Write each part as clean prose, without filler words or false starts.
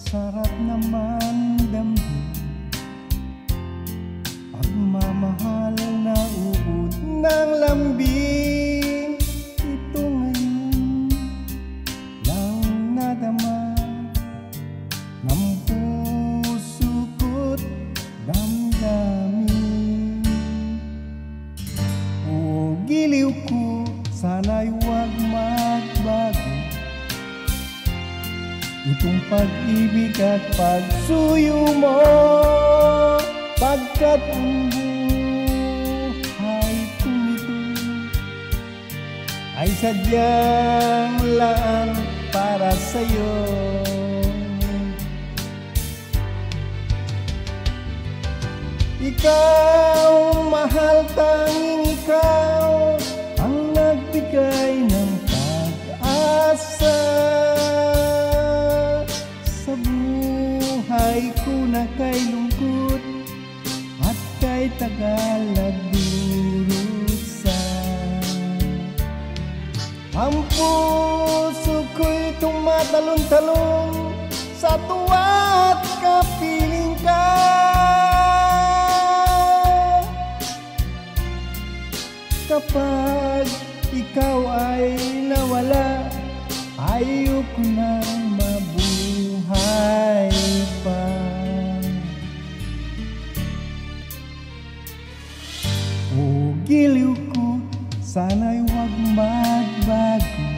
Sarap naman damhin pagmamahal na uod ng lambing. Ito ngayon lang nadama ng puso ko't damdamin. O giliw ko, sana'y huwag magbago itong pag-ibig at pagsuyo mo, pagkat ang buhay kong ito ay sadyang laan para sa'yo. Ikaw, mahal, tanging ikaw ang nagbigay ng pag-asa sa buhay ko na kay lungkot at kay tagalagdurusa. Ang puso ko'y tumatalon-talon sa tuwa at kapiling ka. Kapag ikaw ay nawala, ayoko nang mabuhay pa. O giliw ko, sana'y huwag magbago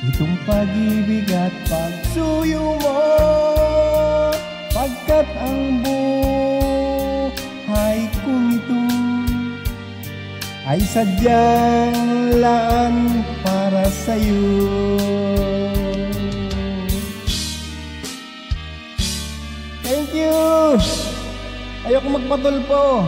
itong pag-ibig at pagsuyo mo, pagkat ang buhay kong ito ay sadyang laan para sa'yo. Thank you! Ayoko magpatulpo.